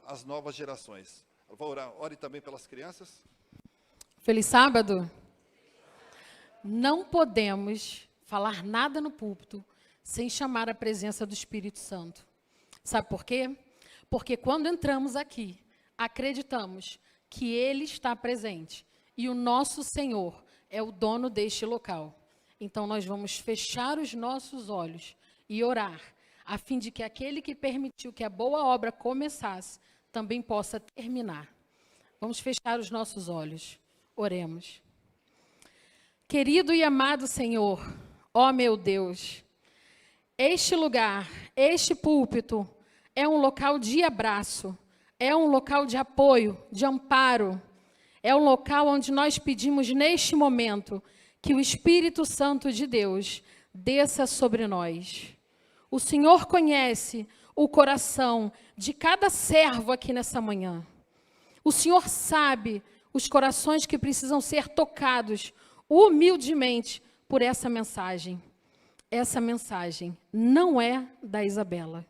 as novas gerações. Eu vou orar. Ore também pelas crianças. Feliz sábado. Não podemos falar nada no púlpito sem chamar a presença do Espírito Santo. Sabe por quê? Porque quando entramos aqui, acreditamos que Ele está presente e o nosso Senhor é o dono deste local. Então nós vamos fechar os nossos olhos e orar, a fim de que aquele que permitiu que a boa obra começasse, também possa terminar. Vamos fechar os nossos olhos. Oremos. Querido e amado Senhor, ó meu Deus, este lugar, este púlpito, é um local de abraço, é um local de apoio, de amparo, é um local onde nós pedimos neste momento que o Espírito Santo de Deus desça sobre nós. O Senhor conhece o coração de cada servo aqui nessa manhã. O Senhor sabe os corações que precisam ser tocados humildemente por essa mensagem. Essa mensagem não é da Isabela.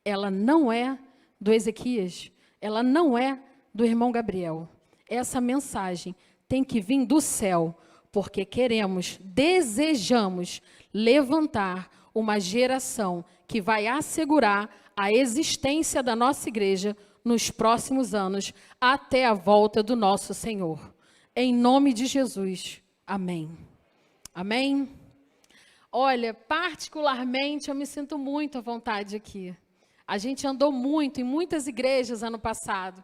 Ela não é do Ezequias. Ela não é do irmão Gabriel. Essa mensagem tem que vir do céu, porque queremos, desejamos levantar uma geração que vai assegurar a existência da nossa igreja nos próximos anos, até a volta do nosso Senhor. Em nome de Jesus. Amém. Amém? Olha, particularmente, eu me sinto muito à vontade aqui. A gente andou muito em muitas igrejas ano passado,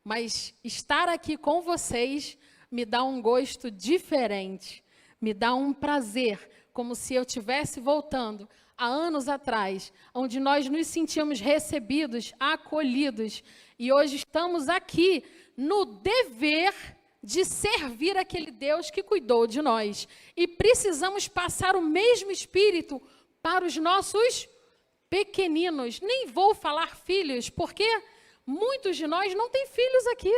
mas estar aqui com vocês me dá um gosto diferente, me dá um prazer, como se eu estivesse voltando há anos atrás, onde nós nos sentíamos recebidos, acolhidos, e hoje estamos aqui no dever de servir aquele Deus que cuidou de nós. E precisamos passar o mesmo espírito para os nossos pequeninos. Nem vou falar filhos, porque muitos de nós não têm filhos aqui.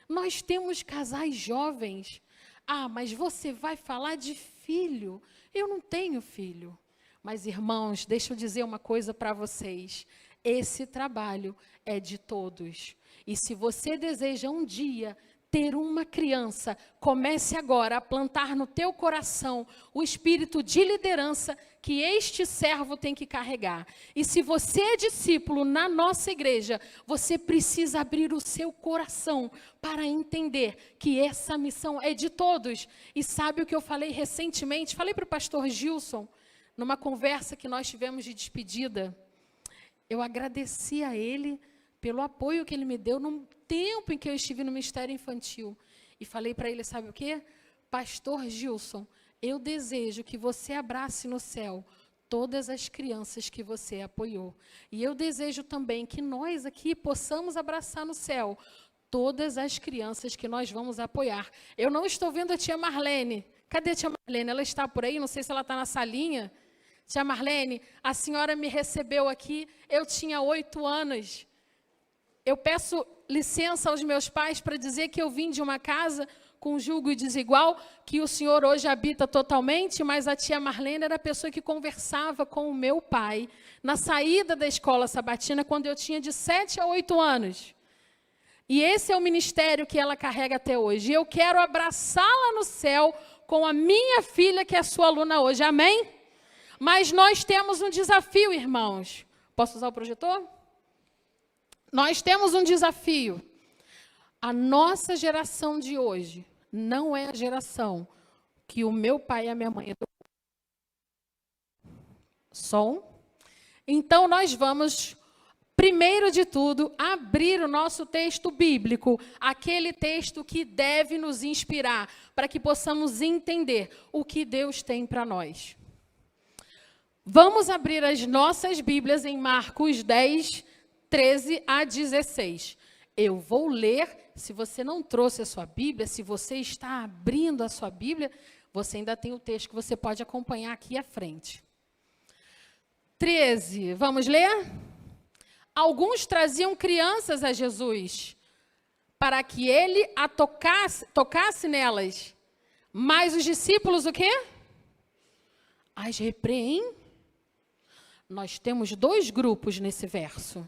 Nós temos casais jovens. Ah, mas você vai falar de filho? Eu não tenho filho. Mas, irmãos, deixa eu dizer uma coisa para vocês. Esse trabalho é de todos. E se você deseja um dia ter uma criança, comece agora a plantar no teu coração o espírito de liderança que este servo tem que carregar. E se você é discípulo na nossa igreja, você precisa abrir o seu coração para entender que essa missão é de todos. E sabe o que eu falei recentemente? Falei para o pastor Gilson, numa conversa que nós tivemos de despedida. Eu agradeci a ele pelo apoio que ele me deu no tempo em que eu estive no Ministério Infantil. E falei para ele, sabe o quê? Pastor Gilson, eu desejo que você abrace no céu todas as crianças que você apoiou. E eu desejo também que nós aqui possamos abraçar no céu todas as crianças que nós vamos apoiar. Eu não estou vendo a tia Marlene. Cadê a tia Marlene? Ela está por aí? Não sei se ela está na salinha. Tia Marlene, a senhora me recebeu aqui, eu tinha 8 anos. Eu peço licença aos meus pais para dizer que eu vim de uma casa com julgo desigual, que o senhor hoje habita totalmente, mas a tia Marlene era a pessoa que conversava com o meu pai na saída da escola sabatina, quando eu tinha de 7 a 8 anos. E esse é o ministério que ela carrega até hoje. E eu quero abraçá-la no céu com a minha filha, que é sua aluna hoje. Amém? Mas nós temos um desafio, irmãos. Posso usar o projetor? Nós temos um desafio. A nossa geração de hoje não é a geração que o meu pai e a minha mãe... Som. Então, nós vamos, primeiro de tudo, abrir o nosso texto bíblico, aquele texto que deve nos inspirar, para que possamos entender o que Deus tem para nós. Vamos abrir as nossas Bíblias em Marcos 10, 13 a 16. Eu vou ler, se você não trouxe a sua Bíblia, se você está abrindo a sua Bíblia, você ainda tem o texto que você pode acompanhar aqui à frente. 13, vamos ler? Alguns traziam crianças a Jesus, para que ele a tocasse nelas. Mas os discípulos o quê? As repreendem. Nós temos 2 grupos nesse verso.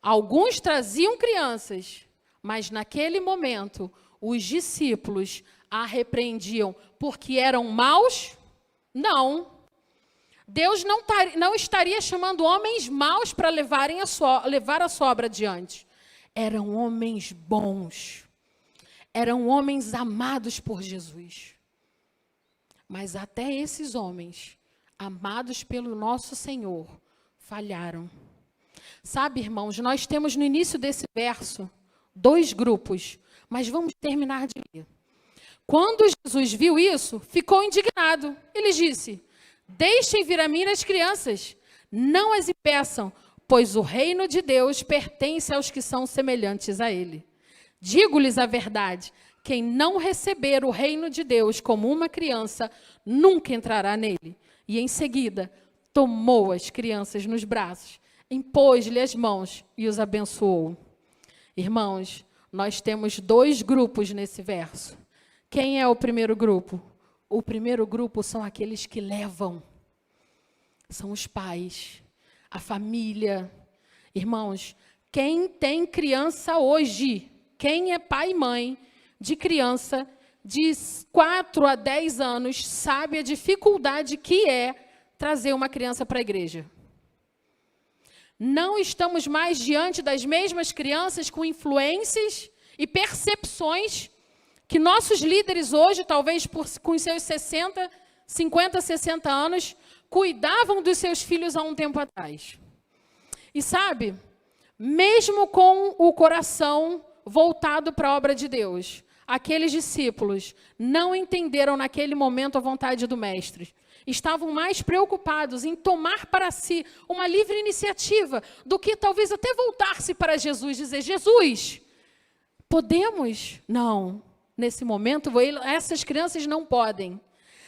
Alguns traziam crianças, mas naquele momento os discípulos a repreendiam porque eram maus? Não. Deus não estaria chamando homens maus para levar a sua obra adiante. Eram homens bons. Eram homens amados por Jesus. Mas até esses homens, amados pelo nosso Senhor, falharam. Sabe, irmãos, nós temos no início desse verso 2 grupos, mas vamos terminar de ler. Quando Jesus viu isso, ficou indignado. Ele disse: deixem vir a mim as crianças, não as impeçam, pois o reino de Deus pertence aos que são semelhantes a ele. Digo-lhes a verdade, quem não receber o reino de Deus como uma criança, nunca entrará nele. E em seguida, tomou as crianças nos braços, impôs-lhe as mãos e os abençoou. Irmãos, nós temos 2 grupos nesse verso. Quem é o primeiro grupo? O primeiro grupo são aqueles que levam. São os pais, a família. Irmãos, quem tem criança hoje, quem é pai e mãe de criança de 4 a 10 anos, sabe a dificuldade que é trazer uma criança para a igreja. Não estamos mais diante das mesmas crianças com influências e percepções que nossos líderes hoje, talvez com seus 50, 60 anos, cuidavam dos seus filhos há um tempo atrás. E sabe, mesmo com o coração voltado para a obra de Deus, aqueles discípulos não entenderam naquele momento a vontade do Mestre. Estavam mais preocupados em tomar para si uma livre iniciativa do que talvez até voltar-se para Jesus e dizer: Jesus, podemos? Não. Nesse momento, essas crianças não podem.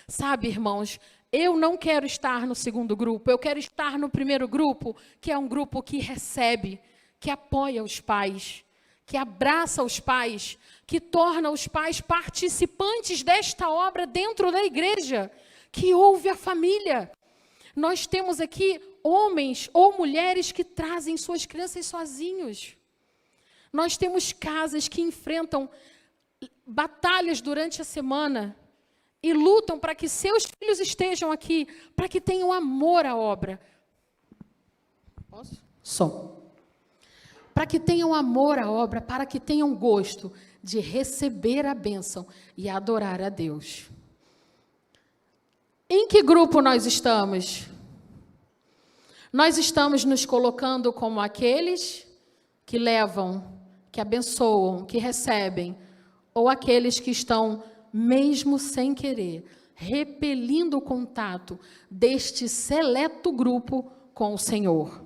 Sabe, irmãos, eu não quero estar no segundo grupo, eu quero estar no primeiro grupo, que é um grupo que recebe, que apoia os pais, que abraça os pais, que torna os pais participantes desta obra dentro da igreja, que ouve a família. Nós temos aqui homens ou mulheres que trazem suas crianças sozinhos. Nós temos casas que enfrentam batalhas durante a semana e lutam para que seus filhos estejam aqui, para que tenham amor à obra. Posso? Som. Para que tenham amor à obra, para que tenham gosto de receber a bênção e adorar a Deus. Em que grupo nós estamos? Nós estamos nos colocando como aqueles que levam, que abençoam, que recebem, ou aqueles que estão, mesmo sem querer, repelindo o contato deste seleto grupo com o Senhor.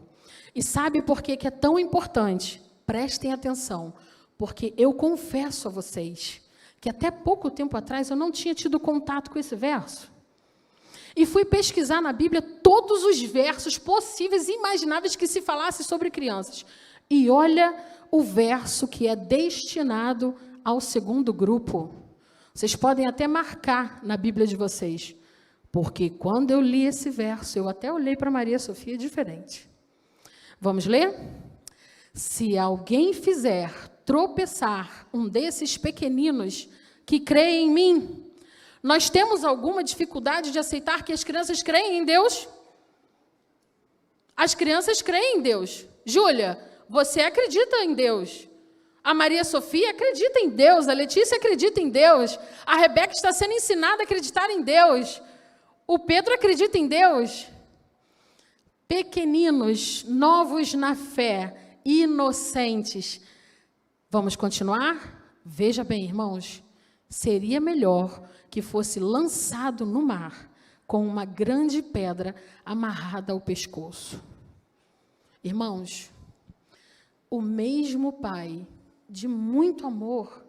E sabe por que é tão importante? Prestem atenção, porque eu confesso a vocês que até pouco tempo atrás eu não tinha tido contato com esse verso. E fui pesquisar na Bíblia todos os versos possíveis e imagináveis que se falasse sobre crianças. E olha o verso que é destinado ao segundo grupo. Vocês podem até marcar na Bíblia de vocês. Porque quando eu li esse verso, eu até olhei para Maria Sofia diferente. Vamos ler? Se alguém fizer tropeçar um desses pequeninos que creem em mim. Nós temos alguma dificuldade de aceitar que as crianças creem em Deus? As crianças creem em Deus. Júlia, você acredita em Deus. A Maria Sofia acredita em Deus. A Letícia acredita em Deus. A Rebeca está sendo ensinada a acreditar em Deus. O Pedro acredita em Deus. Pequeninos, novos na fé, inocentes. Vamos continuar? Veja bem, irmãos. Seria melhor que fosse lançado no mar com uma grande pedra amarrada ao pescoço. Irmãos, o mesmo Pai, de muito amor,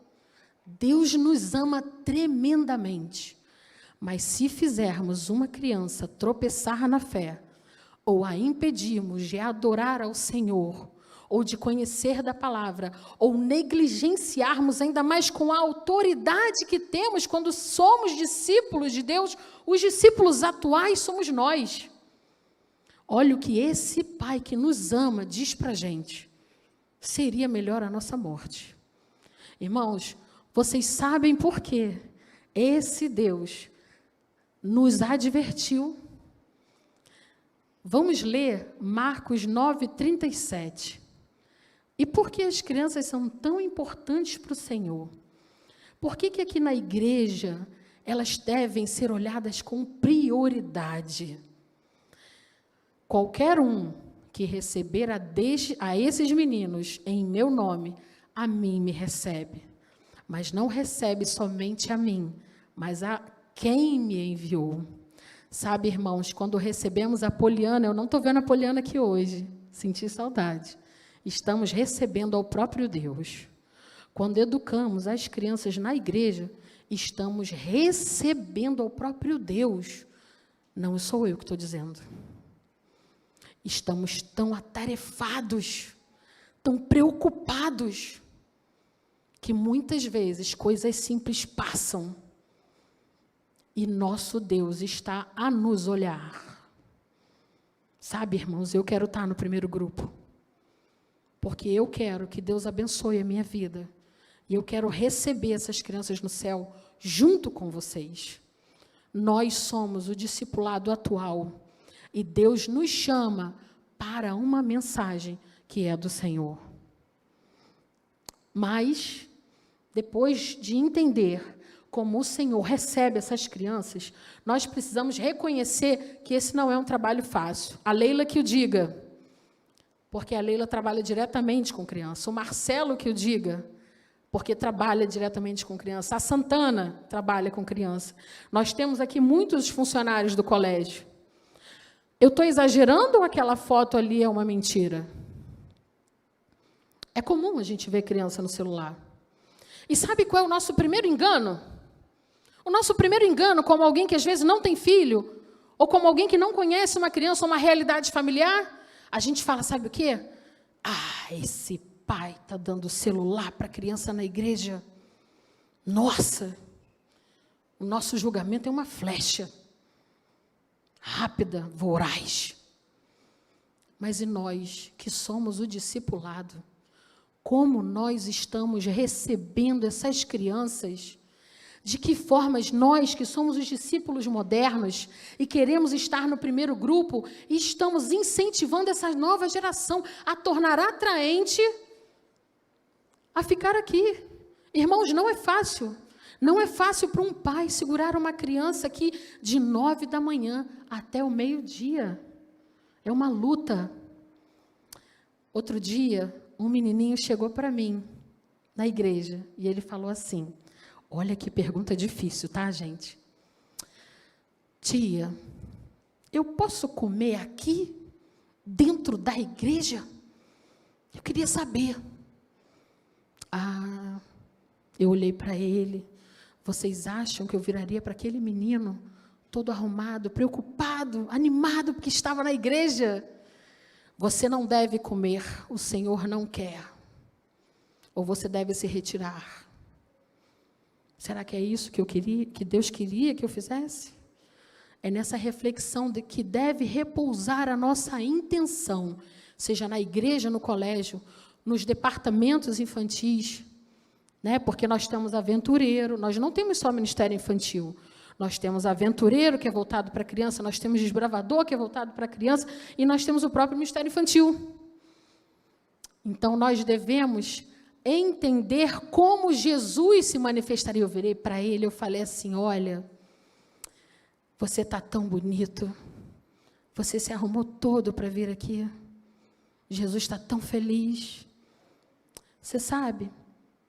Deus nos ama tremendamente. Mas se fizermos uma criança tropeçar na fé, ou a impedirmos de adorar ao Senhor, ou de conhecer da palavra, ou negligenciarmos ainda mais com a autoridade que temos quando somos discípulos de Deus, os discípulos atuais somos nós. Olha o que esse Pai que nos ama diz para a gente. seria melhor a nossa morte. Irmãos, vocês sabem por quê? Esse Deus nos advertiu. Vamos ler Marcos 9:37. E por que as crianças são tão importantes para o Senhor? Por que aqui na igreja elas devem ser olhadas com prioridade? Qualquer um que receber a esses meninos em meu nome, a mim me recebe. Mas não recebe somente a mim, mas a quem me enviou. Sabe, irmãos, quando recebemos a Poliana, eu não estou vendo a Poliana aqui hoje, senti saudade. Estamos recebendo ao próprio Deus. Quando educamos as crianças na igreja, estamos recebendo ao próprio Deus. Não sou eu que estou dizendo. Estamos tão atarefados, tão preocupados, que muitas vezes coisas simples passam e nosso Deus está a nos olhar. Sabe, irmãos, eu quero estar no primeiro grupo, porque eu quero que Deus abençoe a minha vida, e eu quero receber essas crianças no céu junto com vocês. Nós somos o discipulado atual, e Deus nos chama para uma mensagem que é do Senhor. Mas, depois de entender como o Senhor recebe essas crianças, nós precisamos reconhecer que esse não é um trabalho fácil. A Leila que o diga, porque a Leila trabalha diretamente com criança. O Marcelo que o diga, porque trabalha diretamente com criança. A Santana trabalha com criança. Nós temos aqui muitos funcionários do colégio. Eu estou exagerando ou aquela foto ali é uma mentira? É comum a gente ver criança no celular. E sabe qual é o nosso primeiro engano? O nosso primeiro engano, como alguém que às vezes não tem filho, ou como alguém que não conhece uma criança, uma realidade familiar, a gente fala, sabe o quê? Esse pai está dando celular para a criança na igreja. Nossa, o nosso julgamento é uma flecha. Rápida, voraz. Mas e nós, que somos o discipulado, como nós estamos recebendo essas crianças? De que formas nós, que somos os discípulos modernos e queremos estar no primeiro grupo, estamos incentivando essa nova geração a tornar atraente a ficar aqui? Irmãos, não é fácil. Não é fácil para um pai segurar uma criança aqui de 9 da manhã até o meio-dia. É uma luta. Outro dia, um menininho chegou para mim na igreja e ele falou assim, olha que pergunta difícil, tá, gente? Tia, eu posso comer aqui, dentro da igreja? Eu queria saber. Eu olhei para ele. Vocês acham que eu viraria para aquele menino, todo arrumado, preocupado, animado, porque estava na igreja? Você não deve comer, o Senhor não quer. Ou você deve se retirar. Será que é isso que eu queria, que Deus queria que eu fizesse? É nessa reflexão de que deve repousar a nossa intenção, seja na igreja, no colégio, nos departamentos infantis, né? Porque nós temos aventureiro, nós não temos só ministério infantil, nós temos aventureiro, que é voltado para a criança, nós temos desbravador, que é voltado para a criança, e nós temos o próprio ministério infantil. Então, nós devemos entender como Jesus se manifestaria. Eu virei para ele, eu falei assim, olha, você está tão bonito, você se arrumou todo para vir aqui, Jesus está tão feliz. Você sabe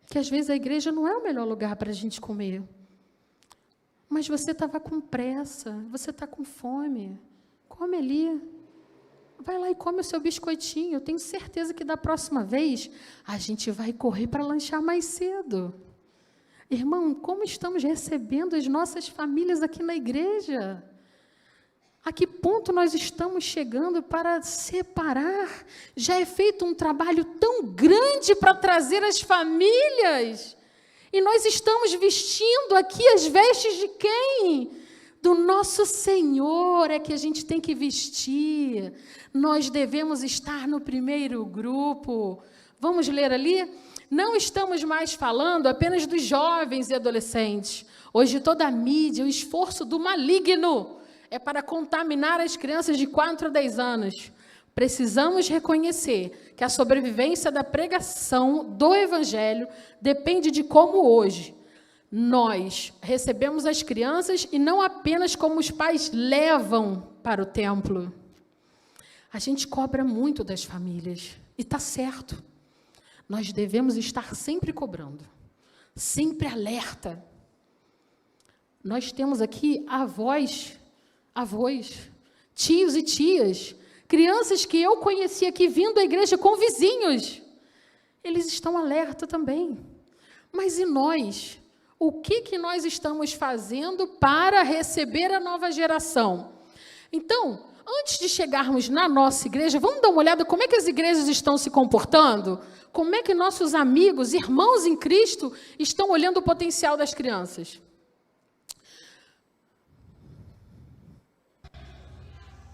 que às vezes a igreja não é o melhor lugar para a gente comer, mas você estava com pressa, você está com fome, come ali, vai lá e come o seu biscoitinho. Eu tenho certeza que da próxima vez a gente vai correr para lanchar mais cedo. Irmão, como estamos recebendo as nossas famílias aqui na igreja? A que ponto nós estamos chegando para separar? Já é feito um trabalho tão grande para trazer as famílias. E nós estamos vestindo aqui as vestes de quem? Do nosso Senhor é que a gente tem que vestir. Nós devemos estar no primeiro grupo. Vamos ler ali? Não estamos mais falando apenas dos jovens e adolescentes. Hoje toda a mídia, o esforço do maligno é para contaminar as crianças de 4 a 10 anos. Precisamos reconhecer que a sobrevivência da pregação do Evangelho depende de como hoje nós recebemos as crianças e não apenas como os pais levam para o templo. A gente cobra muito das famílias, e está certo. Nós devemos estar sempre cobrando, sempre alerta. Nós temos aqui avós, tios e tias, crianças que eu conheci aqui vindo à igreja com vizinhos. Eles estão alerta também. Mas e nós? O que nós estamos fazendo para receber a nova geração? Então, antes de chegarmos na nossa igreja, vamos dar uma olhada como é que as igrejas estão se comportando? Como é que nossos amigos, irmãos em Cristo, estão olhando o potencial das crianças?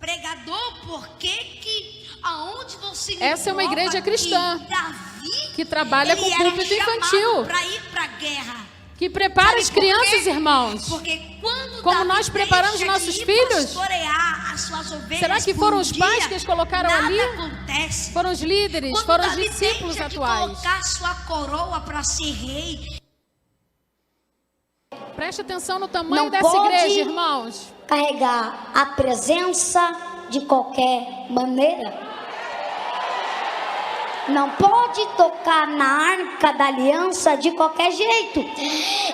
Pregador, por que aonde você me Essa é uma igreja cristã Davi, que trabalha com púlpito infantil, para ir para a guerra. que prepara Sabe as por crianças, quê? irmãos. Porque quando Como Davi nós preparamos deixa nossos de ir filhos? pastorear as suas ovelhas Será que por foram um os pais dia, que os colocaram nada ali? acontece. Foram os líderes, Quando foram os Davi discípulos deixa de atuais. colocar sua coroa para ser rei, Preste atenção no tamanho Não dessa pode igreja, irmãos. carregar a presença de qualquer maneira. Não pode tocar na arca da aliança de qualquer jeito.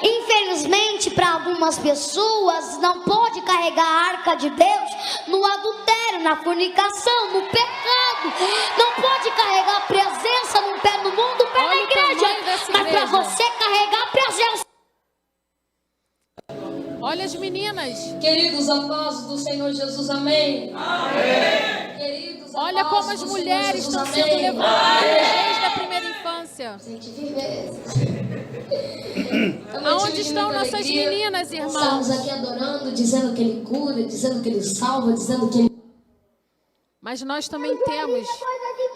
Infelizmente, para algumas pessoas, não pode carregar a arca de Deus no adultério, na fornicação, no pecado. Não pode carregar a presença num pé no mundo, um pé na Olha o igreja. tamanho dessa Mas para igreja. você carregar a presença. Olha as meninas. Queridos, a paz do Senhor Jesus, amém. Amém. Queridos, a Olha paz como as do mulheres Senhor estão Jesus, sendo amém. levantadas desde a primeira infância. Gente, viver. Aonde estão nossas meninas, irmãos? Estamos aqui adorando, dizendo que Ele cura, dizendo que Ele salva, dizendo que Ele... Mas nós também temos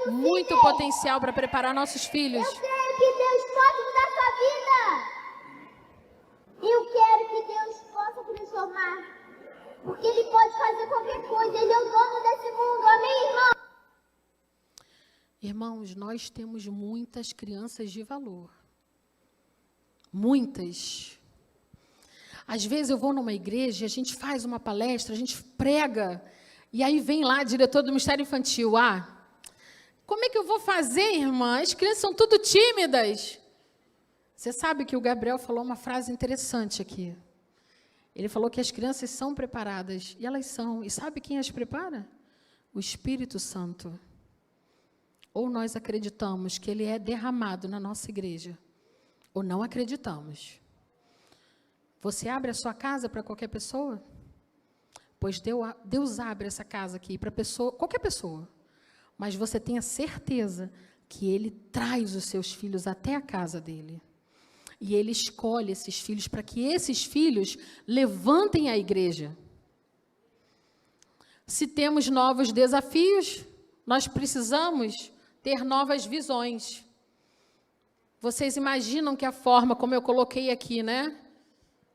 muito potencial para preparar nossos filhos. Eu creio que Deus pode mudar sua vida. Eu quero que Deus possa transformar. Porque Ele pode fazer qualquer coisa. Ele é o dono desse mundo. Amém, irmão? Irmãos, nós temos muitas crianças de valor. Muitas. Às vezes eu vou numa igreja, a gente faz uma palestra, a gente prega, e aí vem lá, diretor do Ministério Infantil. Como é que eu vou fazer, irmã? As crianças são tudo tímidas. Você sabe que o Gabriel falou uma frase interessante aqui. Ele falou que as crianças são preparadas, e elas são. E sabe quem as prepara? O Espírito Santo. Ou nós acreditamos que ele é derramado na nossa igreja, ou não acreditamos. Você abre a sua casa para qualquer pessoa? Pois Deus abre essa casa aqui para qualquer pessoa. Mas você tenha certeza que Ele traz os seus filhos até a casa dele. E Ele escolhe esses filhos para que esses filhos levantem a igreja. Se temos novos desafios, nós precisamos ter novas visões. Vocês imaginam que a forma, como eu coloquei aqui, né,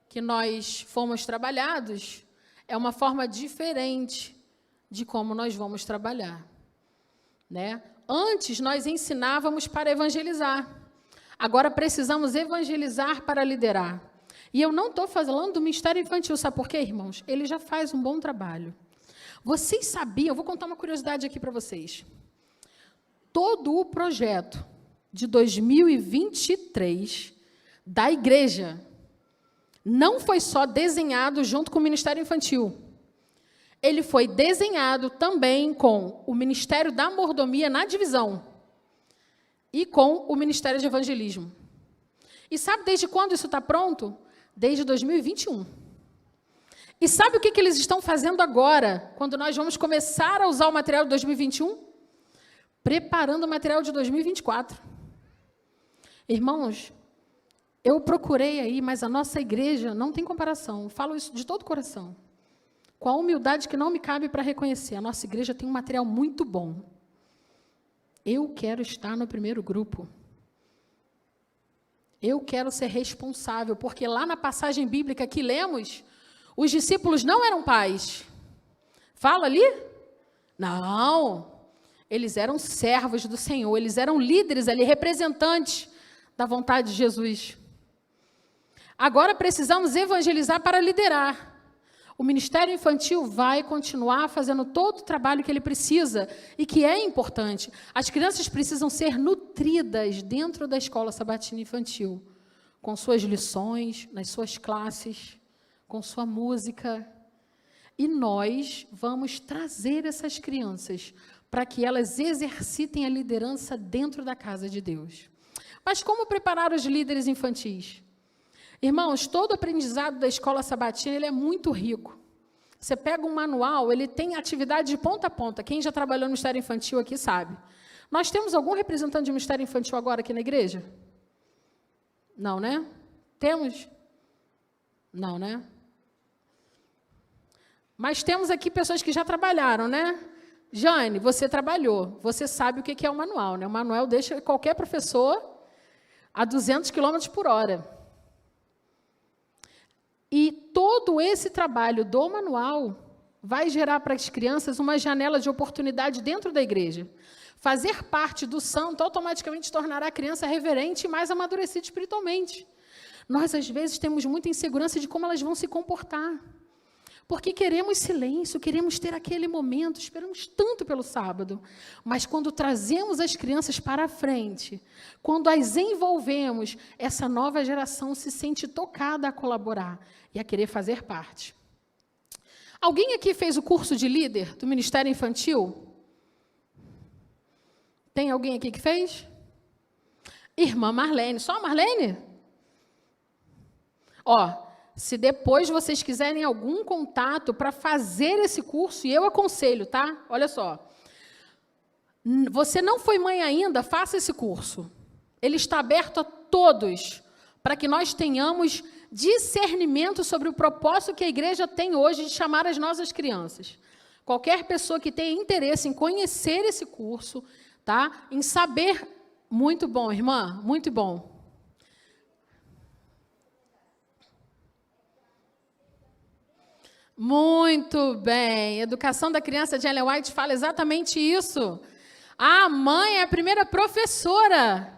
que nós fomos trabalhados, é uma forma diferente de como nós vamos trabalhar, né? Antes, nós ensinávamos para evangelizar. Agora, precisamos evangelizar para liderar. E eu não estou falando do Ministério Infantil, sabe por quê, irmãos? Ele já faz um bom trabalho. Vocês sabiam, eu vou contar uma curiosidade aqui para vocês. Todo o projeto de 2023 da igreja não foi só desenhado junto com o Ministério Infantil. Ele foi desenhado também com o Ministério da Mordomia na divisão e com o Ministério de Evangelismo. E sabe desde quando isso está pronto? Desde 2021. E sabe o que eles estão fazendo agora, quando nós vamos começar a usar o material de 2021? Preparando o material de 2024. Irmãos, eu procurei aí, mas a nossa igreja não tem comparação. Eu falo isso de todo o coração. Com a humildade que não me cabe para reconhecer. A nossa igreja tem um material muito bom. Eu quero estar no primeiro grupo. Eu quero ser responsável, porque lá na passagem bíblica que lemos, os discípulos não eram pais. Fala ali? Não. Eles eram servos do Senhor, eles eram líderes ali, representantes da vontade de Jesus. Agora precisamos evangelizar para liderar. O Ministério Infantil vai continuar fazendo todo o trabalho que ele precisa e que é importante. As crianças precisam ser nutridas dentro da escola sabatina infantil, com suas lições, nas suas classes, com sua música. E nós vamos trazer essas crianças para que elas exercitem a liderança dentro da casa de Deus. Mas como preparar os líderes infantis? Irmãos, todo o aprendizado da escola sabatina ele é muito rico. Você pega um manual, ele tem atividade de ponta a ponta. Quem já trabalhou no Ministério Infantil aqui sabe. Nós temos algum representante de Ministério Infantil agora aqui na igreja? Não, né? Temos? Não, né? Mas temos aqui pessoas que já trabalharam, né? Jane, você trabalhou, você sabe o que é o manual, né? O manual deixa qualquer professor a 200 km por hora. E todo esse trabalho do manual vai gerar para as crianças uma janela de oportunidade dentro da igreja. Fazer parte do santo automaticamente tornará a criança reverente e mais amadurecida espiritualmente. Nós, às vezes, temos muita insegurança de como elas vão se comportar. Porque queremos silêncio, queremos ter aquele momento, esperamos tanto pelo sábado. Mas quando trazemos as crianças para a frente, quando as envolvemos, essa nova geração se sente tocada a colaborar e a querer fazer parte. Alguém aqui fez o curso de líder do Ministério Infantil? Tem alguém aqui que fez? Irmã Marlene. Só a Marlene? Se depois vocês quiserem algum contato para fazer esse curso, e eu aconselho, tá? Olha só. Você não foi mãe ainda, faça esse curso. Ele está aberto a todos, para que nós tenhamos discernimento sobre o propósito que a igreja tem hoje de chamar as nossas crianças. Qualquer pessoa que tenha interesse em conhecer esse curso, tá? Em saber... Muito bom, irmã, muito bom. Muito bem. Educação da criança de Ellen White fala exatamente isso. A mãe é a primeira professora.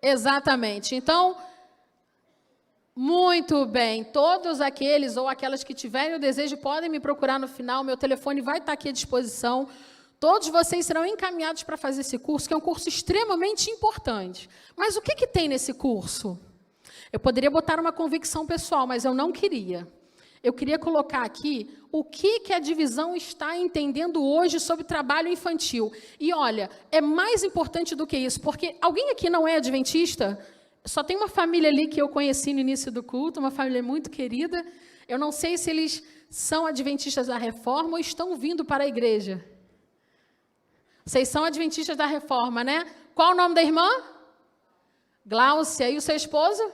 Exatamente. Então, muito bem. Todos aqueles ou aquelas que tiverem o desejo podem me procurar no final. Meu telefone vai estar aqui à disposição. Todos vocês serão encaminhados para fazer esse curso, que é um curso extremamente importante. Mas o que tem nesse curso? Eu poderia botar uma convicção pessoal, mas eu não queria. Eu queria colocar aqui o que a divisão está entendendo hoje sobre trabalho infantil. E, olha, é mais importante do que isso, porque alguém aqui não é adventista? Só tem uma família ali que eu conheci no início do culto, uma família muito querida. Eu não sei se eles são adventistas da Reforma ou estão vindo para a igreja. Vocês são adventistas da Reforma, né? Qual o nome da irmã? Gláucia. E o seu esposo?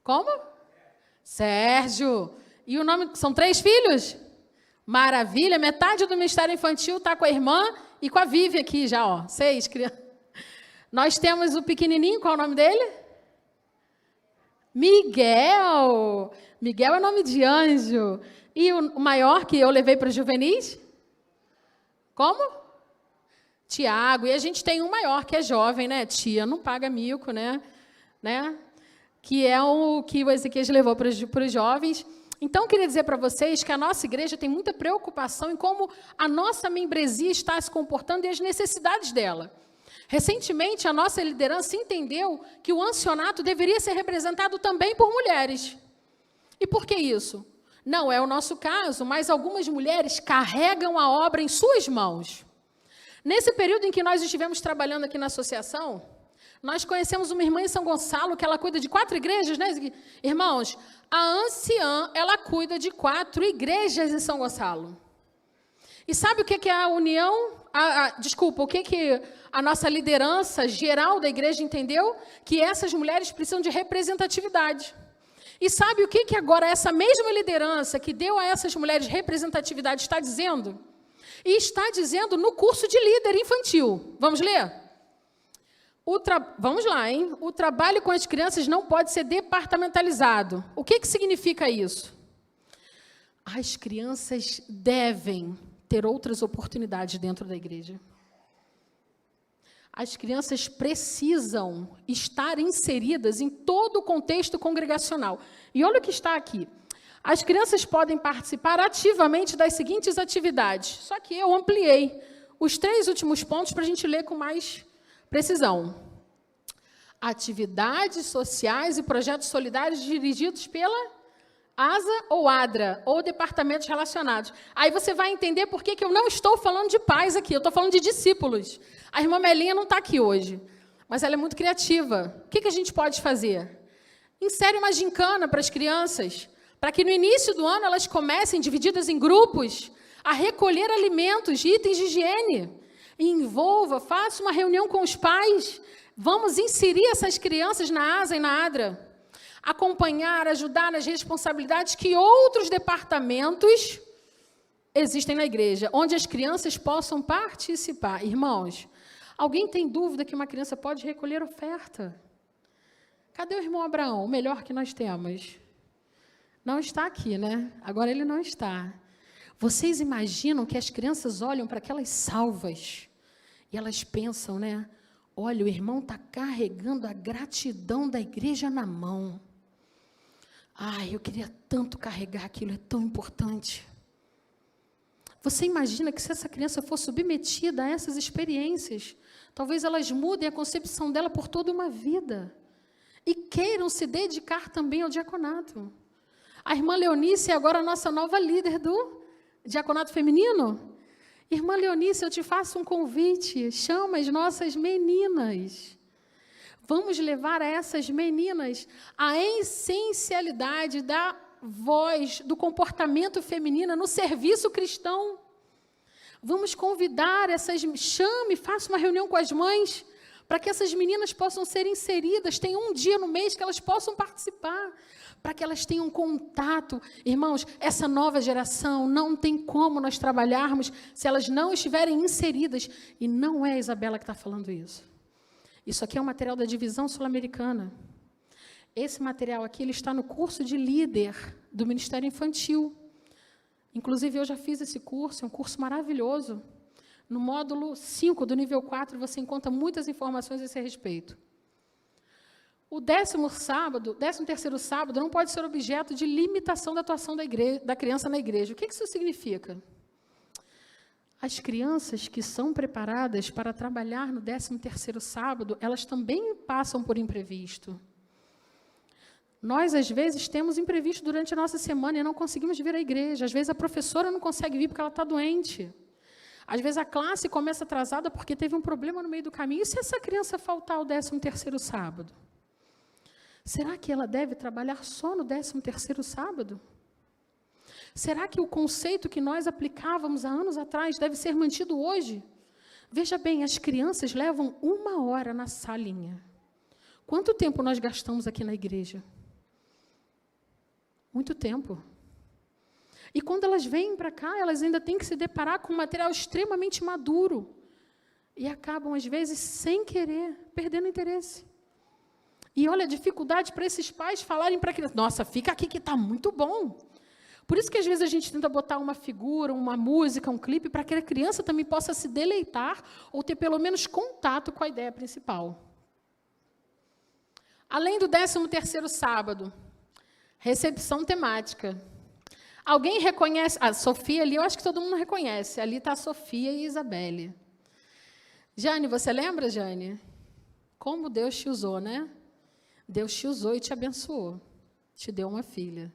Como? Sérgio. E o nome... São 3 filhos? Maravilha. Metade do Ministério Infantil está com a irmã e com a Vivi aqui já, 6 crianças. Nós temos o pequenininho, qual é o nome dele? Miguel. Miguel é nome de anjo. E o maior que eu levei para os juvenis? Como? Tiago. E a gente tem um maior que é jovem, né? Tia não paga mico, né? Que é o que o Ezequiel levou para os jovens. Então, eu queria dizer para vocês que a nossa igreja tem muita preocupação em como a nossa membresia está se comportando e as necessidades dela. Recentemente, a nossa liderança entendeu que o ancianato deveria ser representado também por mulheres. E por que isso? Não é o nosso caso, mas algumas mulheres carregam a obra em suas mãos. Nesse período em que nós estivemos trabalhando aqui na associação, nós conhecemos uma irmã em São Gonçalo, que ela cuida de 4 igrejas, né? Irmãos, a anciã, ela cuida de 4 igrejas em São Gonçalo. E sabe o que é a união? O que a nossa liderança geral da igreja entendeu? Que essas mulheres precisam de representatividade. E sabe o que agora essa mesma liderança que deu a essas mulheres representatividade está dizendo? E está dizendo no curso de líder infantil. Vamos ler? Vamos lá, hein? O trabalho com as crianças não pode ser departamentalizado. O que significa isso? As crianças devem ter outras oportunidades dentro da igreja. As crianças precisam estar inseridas em todo o contexto congregacional. E olha o que está aqui. As crianças podem participar ativamente das seguintes atividades. Só que eu ampliei os 3 últimos pontos para a gente ler com mais precisão. Atividades sociais e projetos solidários dirigidos pela ASA ou ADRA, ou departamentos relacionados. Aí você vai entender por que eu não estou falando de pais aqui, eu estou falando de discípulos. A irmã Melinha não está aqui hoje, mas ela é muito criativa. O que a gente pode fazer? Insere uma gincana para as crianças, para que no início do ano elas comecem, divididas em grupos, a recolher alimentos, itens de higiene. E envolva, faça uma reunião com os pais. Vamos inserir essas crianças na ASA e na ADRA. Acompanhar, ajudar nas responsabilidades que outros departamentos existem na igreja, onde as crianças possam participar. Irmãos, alguém tem dúvida que uma criança pode recolher oferta? Cadê o irmão Abraão, o melhor que nós temos? Não está aqui, né? Agora ele não está. Vocês imaginam que as crianças olham para aquelas salvas e elas pensam, né? Olha, o irmão está carregando a gratidão da igreja na mão. Ai, eu queria tanto carregar aquilo, é tão importante. Você imagina que se essa criança for submetida a essas experiências, talvez elas mudem a concepção dela por toda uma vida e queiram se dedicar também ao diaconato. A irmã Leonice é agora a nossa nova líder do diaconato feminino. Irmã Leonice, eu te faço um convite, chama as nossas meninas. Vamos levar a essas meninas a essencialidade da voz, do comportamento feminino no serviço cristão. Vamos convidar chame, faça uma reunião com as mães, para que essas meninas possam ser inseridas. Tem um dia no mês que elas possam participar, para que elas tenham contato. Irmãos, essa nova geração não tem como nós trabalharmos se elas não estiverem inseridas. E não é a Isabela que está falando isso. Isso aqui é um material da divisão sul-americana. Esse material aqui ele está no curso de líder do Ministério Infantil. Inclusive, eu já fiz esse curso, é um curso maravilhoso. No módulo 5 do nível 4, você encontra muitas informações a esse respeito. O 13º sábado, não pode ser objeto de limitação da atuação da criança na igreja. O que isso significa? As crianças que são preparadas para trabalhar no 13º sábado, elas também passam por imprevisto. Nós, às vezes, temos imprevisto durante a nossa semana e não conseguimos vir à igreja. Às vezes, a professora não consegue vir porque ela está doente. Às vezes, a classe começa atrasada porque teve um problema no meio do caminho. E se essa criança faltar ao 13º sábado? Será que ela deve trabalhar só no 13º sábado? Será que o conceito que nós aplicávamos há anos atrás deve ser mantido hoje? Veja bem, as crianças levam 1 hora na salinha. Quanto tempo nós gastamos aqui na igreja? Muito tempo. E quando elas vêm para cá, elas ainda têm que se deparar com um material extremamente maduro. E acabam, às vezes, sem querer, perdendo interesse. E olha, a dificuldade para esses pais falarem para a criança, nossa, fica aqui que está muito bom. Por isso que, às vezes, a gente tenta botar uma figura, uma música, um clipe, para que a criança também possa se deleitar ou ter, pelo menos, contato com a ideia principal. Além do 13º sábado, recepção temática. Alguém reconhece? A Sofia ali, eu acho que todo mundo reconhece. Ali está a Sofia e a Isabelle. Jane, você lembra, Jane? Como Deus te usou, né? Deus te usou e te abençoou. Te deu uma filha,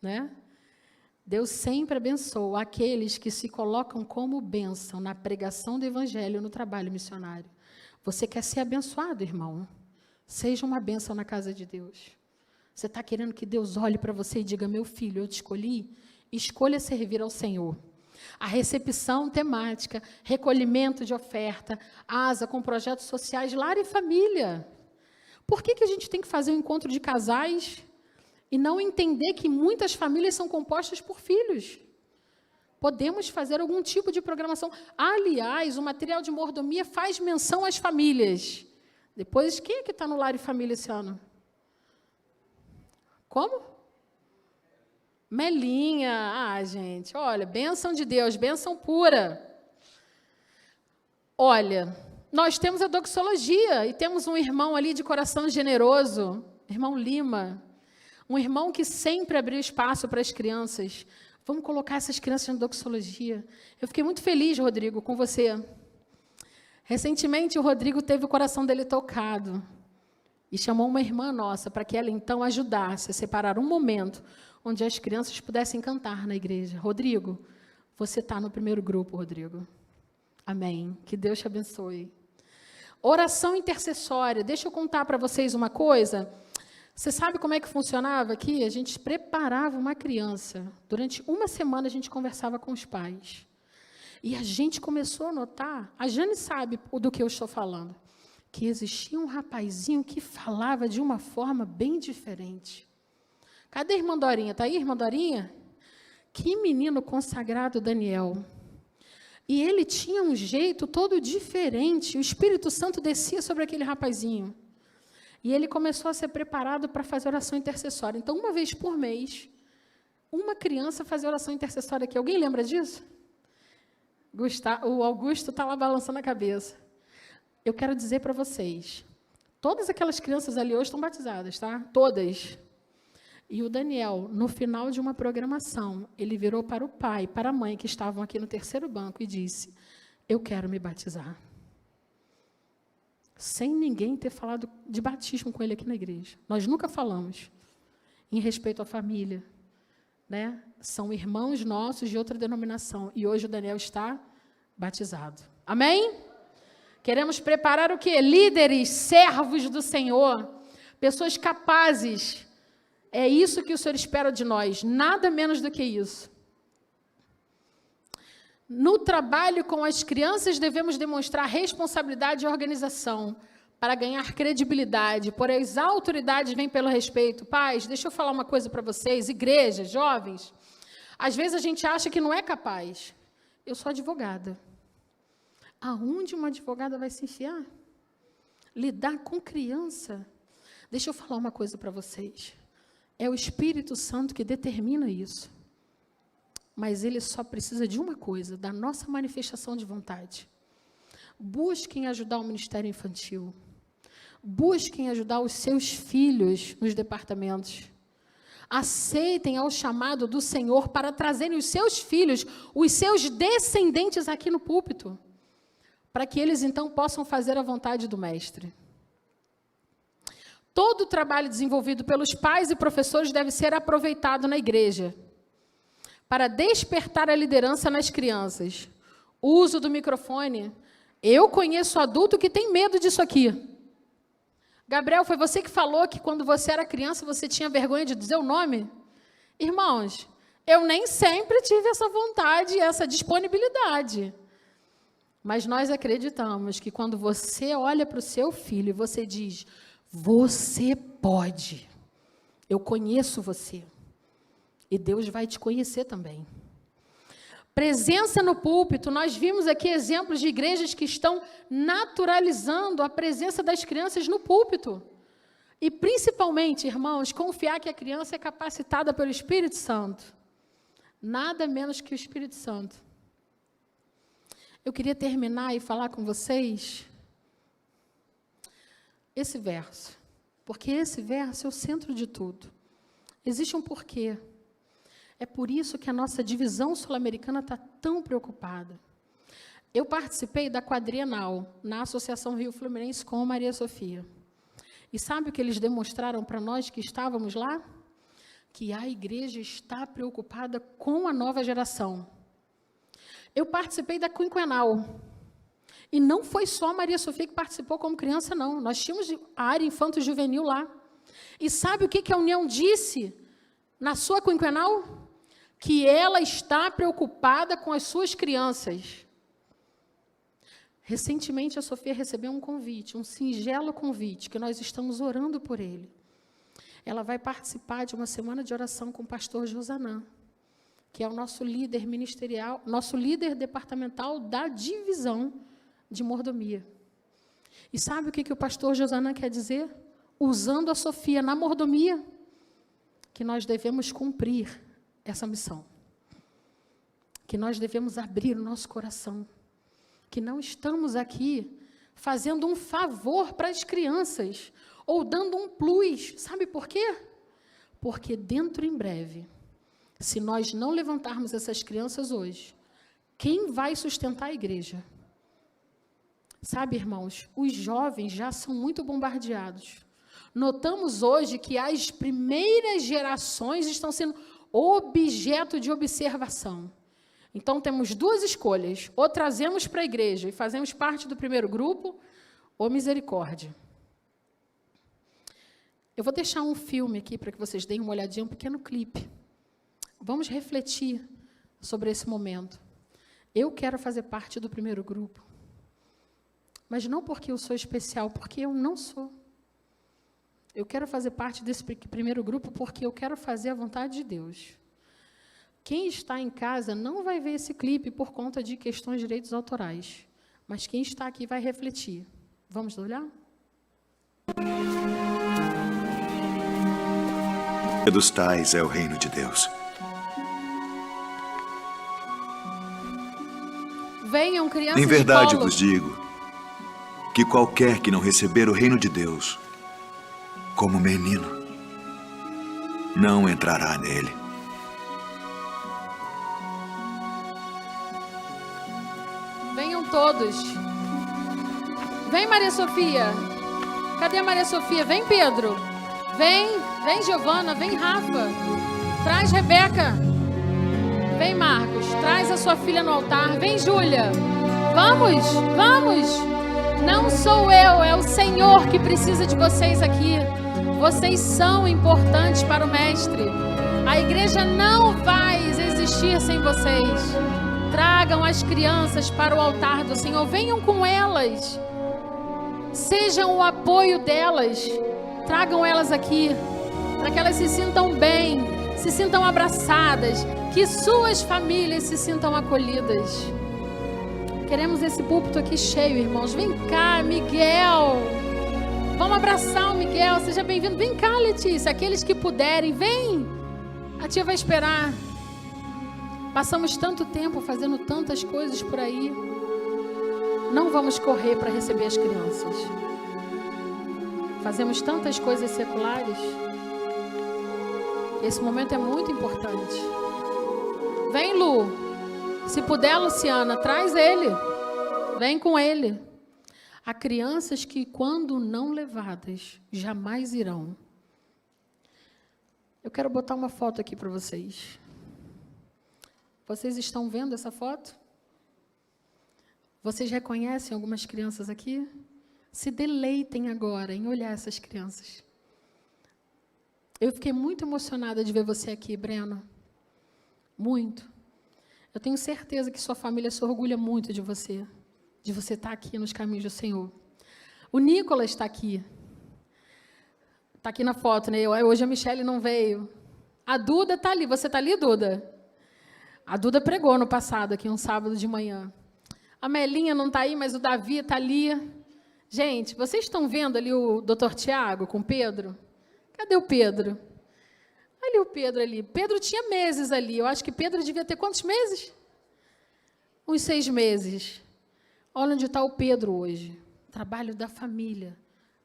né? Deus sempre abençoa aqueles que se colocam como bênção na pregação do evangelho, no trabalho missionário. Você quer ser abençoado, irmão? Seja uma bênção na casa de Deus. Você está querendo que Deus olhe para você e diga, meu filho, eu te escolhi? Escolha servir ao Senhor. A recepção temática, recolhimento de oferta, asa com projetos sociais, lar e família. Por que a gente tem que fazer um encontro de casais e não entender que muitas famílias são compostas por filhos? podemos fazer algum tipo de programação. Aliás, o material de mordomia faz menção às famílias. Depois, quem é que está no Lar e Família esse ano? Como? Melinha. Ah, gente, olha, bênção de Deus, bênção pura. Olha, nós temos a doxologia e temos um irmão ali de coração generoso, irmão Lima, um irmão que sempre abriu espaço para as crianças. Vamos colocar essas crianças na doxologia. Eu fiquei muito feliz, Rodrigo, com você. Recentemente, o Rodrigo teve o coração dele tocado e chamou uma irmã nossa para que ela, então, ajudasse a separar um momento onde as crianças pudessem cantar na igreja. Rodrigo, você está no primeiro grupo, Rodrigo. Amém. Que Deus te abençoe. Oração intercessória. Deixa eu contar para vocês uma coisa. Você sabe como é que funcionava aqui? A gente preparava uma criança. Durante uma semana, a gente conversava com os pais. E a gente começou a notar, a Jane sabe do que eu estou falando, que existia um rapazinho que falava de uma forma bem diferente. Cadê a irmã Dorinha? Está aí, irmã Dorinha? Que menino consagrado, Daniel. E ele tinha um jeito todo diferente. O Espírito Santo descia sobre aquele rapazinho. E ele começou a ser preparado para fazer oração intercessória. Então, uma vez por mês, uma criança fazia oração intercessória aqui. Alguém lembra disso? O Augusto está lá balançando a cabeça. Eu quero dizer para vocês, todas aquelas crianças ali hoje estão batizadas, tá? Todas. E o Daniel, no final de uma programação, ele virou para o pai, para a mãe, que estavam aqui no terceiro banco, e disse, eu quero me batizar. Sem ninguém ter falado de batismo com ele aqui na igreja. Nós nunca falamos em respeito à família, né? São irmãos nossos de outra denominação. E hoje o Daniel está batizado. Amém? Queremos preparar o quê? Líderes, servos do Senhor, pessoas capazes. É isso que o Senhor espera de nós, nada menos do que isso. No trabalho com as crianças, devemos demonstrar responsabilidade e organização para ganhar credibilidade, pois a autoridade vem pelo respeito. Pais, deixa eu falar uma coisa para vocês, igrejas, jovens, às vezes a gente acha que não é capaz. Eu sou advogada. Aonde uma advogada vai se enfiar? Lidar com criança. Deixa eu falar uma coisa para vocês. É o Espírito Santo que determina isso. Mas ele só precisa de uma coisa, da nossa manifestação de vontade. Busquem ajudar o Ministério Infantil. Busquem ajudar os seus filhos nos departamentos. Aceitem ao chamado do Senhor para trazerem os seus filhos, os seus descendentes aqui no púlpito, para que eles, então, possam fazer a vontade do Mestre. Todo o trabalho desenvolvido pelos pais e professores deve ser aproveitado na igreja para despertar a liderança nas crianças. O uso do microfone. Eu conheço adulto que tem medo disso aqui. Gabriel, foi você que falou que quando você era criança você tinha vergonha de dizer o nome? Irmãos, eu nem sempre tive essa vontade e essa disponibilidade. Mas nós acreditamos que quando você olha para o seu filho e você diz, você pode, eu conheço você. E Deus vai te conhecer também. Presença no púlpito. Nós vimos aqui exemplos de igrejas que estão naturalizando a presença das crianças no púlpito. E, principalmente, irmãos, confiar que a criança é capacitada pelo Espírito Santo. Nada menos que o Espírito Santo. Eu queria terminar e falar com vocês esse verso. Porque esse verso é o centro de tudo. Existe um porquê. É por isso que a nossa divisão sul-americana está tão preocupada. Eu participei da quadrienal na Associação Rio Fluminense com a Maria Sofia. E sabe o que eles demonstraram para nós que estávamos lá? Que a igreja está preocupada com a nova geração. Eu participei da quinquenal. E não foi só a Maria Sofia que participou como criança, não. Nós tínhamos a área infanto-juvenil lá. E sabe o que a União disse na sua quinquenal? Que ela está preocupada com as suas crianças. Recentemente, a Sofia recebeu um convite, um singelo convite, que nós estamos orando por ele. Ela vai participar de uma semana de oração com o pastor Josanã. que é o nosso líder ministerial, nosso líder departamental da divisão de mordomia. E sabe o que o pastor Josanã quer dizer? Usando a Sofia na mordomia, que nós devemos cumprir essa missão. Que nós devemos abrir o nosso coração. Que não estamos aqui fazendo um favor para as crianças, ou dando um plus. Sabe por quê? Porque dentro em breve, se nós não levantarmos essas crianças hoje, quem vai sustentar a igreja? Sabe, irmãos, os jovens já são muito bombardeados. Notamos hoje que as primeiras gerações estão sendo objeto de observação. Então, temos duas escolhas. Ou trazemos para a igreja e fazemos parte do primeiro grupo, ou misericórdia. Eu vou deixar um filme aqui para que vocês deem uma olhadinha, um pequeno clipe. Vamos refletir sobre esse momento. Eu quero fazer parte do primeiro grupo. Mas não porque eu sou especial, porque eu não sou. Eu quero fazer parte desse primeiro grupo porque eu quero fazer a vontade de Deus. Quem está em casa não vai ver esse clipe por conta de questões de direitos autorais. Mas quem está aqui vai refletir. Vamos olhar? Dos tais é o reino de Deus. Venham, crianças Em verdade de colo. vos digo que qualquer que não receber o reino de Deus como menino, não entrará nele. Venham todos. Vem, Maria Sofia. Cadê a Maria Sofia? Vem, Pedro. Vem, Giovana. Vem, Rafa. Traz Rebeca. Vem, Marcos. Traz a sua filha no altar. Vem, Júlia. Vamos. Não sou eu, é o Senhor que precisa de vocês aqui. Vocês são importantes para o Mestre. A igreja não vai existir sem vocês. Tragam as crianças para o altar do Senhor. Venham com elas. Sejam o apoio delas. Tragam elas aqui, para que elas se sintam bem, se sintam abraçadas, que suas famílias se sintam acolhidas. Queremos esse púlpito aqui cheio, irmãos. Vem cá, Miguel. Vamos abraçar o Miguel. Seja bem-vindo. Vem cá, Letícia. Aqueles que puderem, vem. A tia vai esperar. Passamos tanto tempo fazendo tantas coisas por aí. Não vamos correr para receber as crianças. Fazemos tantas coisas seculares. Esse momento é muito importante. Vem, Lu. Se puder, Luciana, traz ele. Vem com ele. Há crianças que, quando não levadas, jamais irão. Eu quero botar uma foto aqui para vocês. Vocês estão vendo essa foto? Vocês reconhecem algumas crianças aqui? Se deleitem agora em olhar essas crianças. Eu fiquei muito emocionada de ver você aqui, Breno. Muito. Eu tenho certeza que sua família se orgulha muito de você estar aqui nos caminhos do Senhor. O Nicolas está aqui. Está aqui na foto, né? Hoje a Michele não veio. A Duda está ali. Você está ali, Duda? A Duda pregou no passado, aqui um sábado de manhã. A Melinha não está aí, mas o Davi está ali. Gente, vocês estão vendo ali o Dr. Tiago com o Pedro? Cadê o Pedro? Ali o Pedro ali. Pedro tinha meses ali. Eu acho que Pedro devia ter quantos meses? Uns 6 meses. Olha onde está o Pedro hoje. Trabalho da família,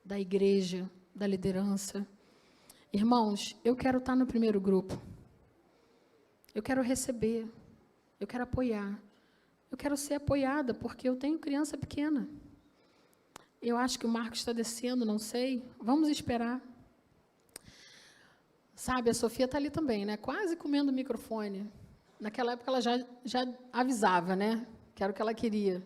da igreja, da liderança. Irmãos, eu quero estar no primeiro grupo. Eu quero receber. Eu quero apoiar. Eu quero ser apoiada, porque eu tenho criança pequena. Eu acho que o Marcos está descendo, não sei. Vamos esperar. Sabe, a Sofia está ali também, né? Quase comendo o microfone. Naquela época ela já avisava, né? Que era o que ela queria.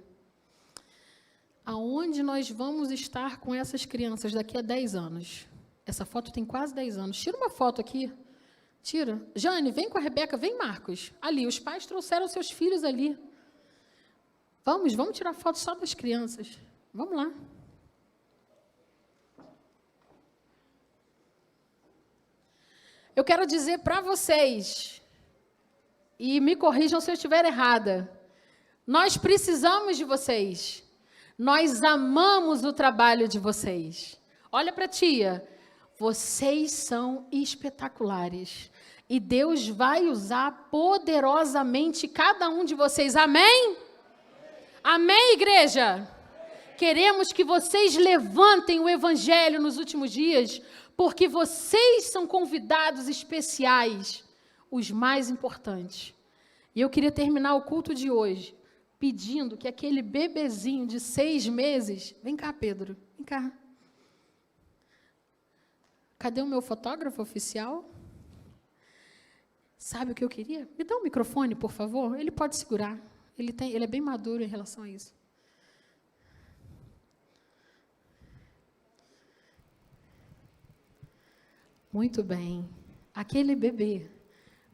Aonde nós vamos estar com essas crianças daqui a 10 anos? Essa foto tem quase 10 anos. Tira uma foto aqui. Tira. Jane, vem com a Rebeca. Vem, Marcos. Ali, os pais trouxeram seus filhos ali. Vamos tirar foto só das crianças. Vamos lá. Eu quero dizer para vocês e me corrijam se eu estiver errada. Nós precisamos de vocês. Nós amamos o trabalho de vocês. Olha para a tia. Vocês são espetaculares. E Deus vai usar poderosamente cada um de vocês. Amém? Amém, igreja? Queremos que vocês levantem o evangelho nos últimos dias, porque vocês são convidados especiais, os mais importantes. E eu queria terminar o culto de hoje pedindo que aquele bebezinho de 6 meses... Vem cá, Pedro, vem cá. Cadê o meu fotógrafo oficial? Sabe o que eu queria? Me dá um microfone, por favor. Ele pode segurar. Ele é bem maduro em relação a isso. Muito bem. Aquele bebê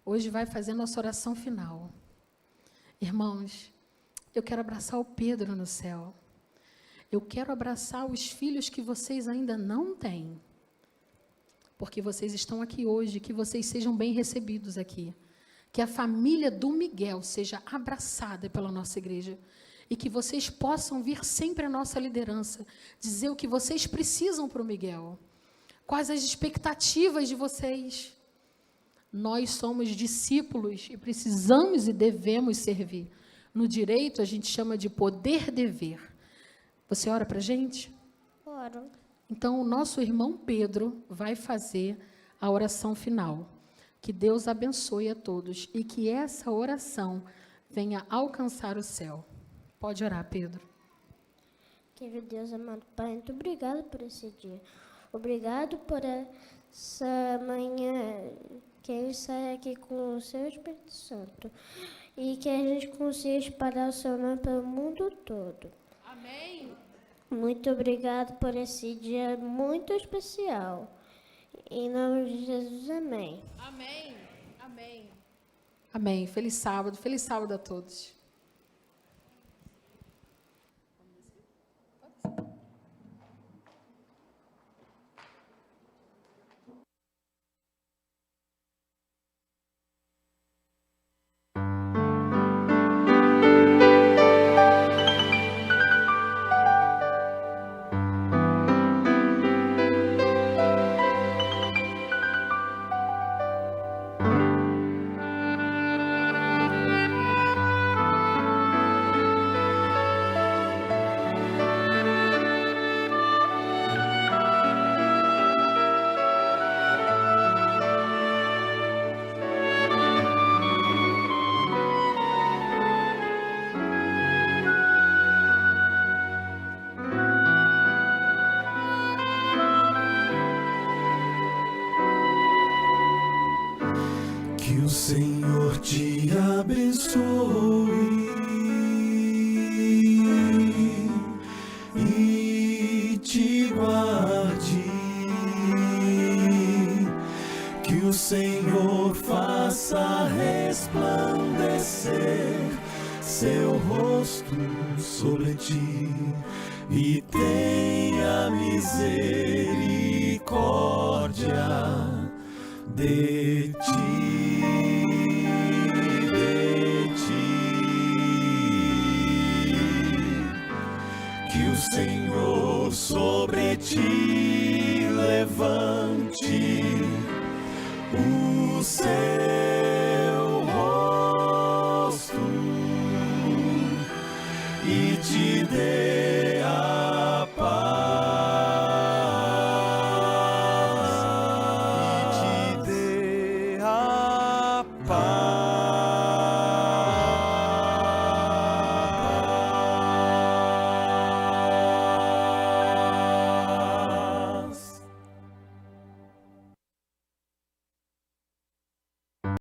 hoje vai fazer nossa oração final. Irmãos, eu quero abraçar o Pedro no céu. Eu quero abraçar os filhos que vocês ainda não têm. Porque vocês estão aqui hoje, que vocês sejam bem recebidos aqui. Que a família do Miguel seja abraçada pela nossa igreja. E que vocês possam vir sempre à nossa liderança, dizer o que vocês precisam para o Miguel. Quais as expectativas de vocês? Nós somos discípulos e precisamos e devemos servir. No direito, a gente chama de poder-dever. Você ora para a gente? Oro. Então, o nosso irmão Pedro vai fazer a oração final. Que Deus abençoe a todos e que essa oração venha alcançar o céu. Pode orar, Pedro. Querido Deus, amado Pai, muito obrigado por esse dia. Obrigado por essa manhã, que a gente saia aqui com o Seu Espírito Santo e que a gente consiga espalhar o Seu nome pelo mundo todo. Amém. Muito obrigado por esse dia muito especial. Em nome de Jesus, amém. Amém. Amém. Amém. Feliz sábado a todos. Que o Senhor te abençoe e te guarde. Que o Senhor faça resplandecer seu rosto sobre ti e tenha misericórdia de ti. Que o Senhor sobre ti levante o céu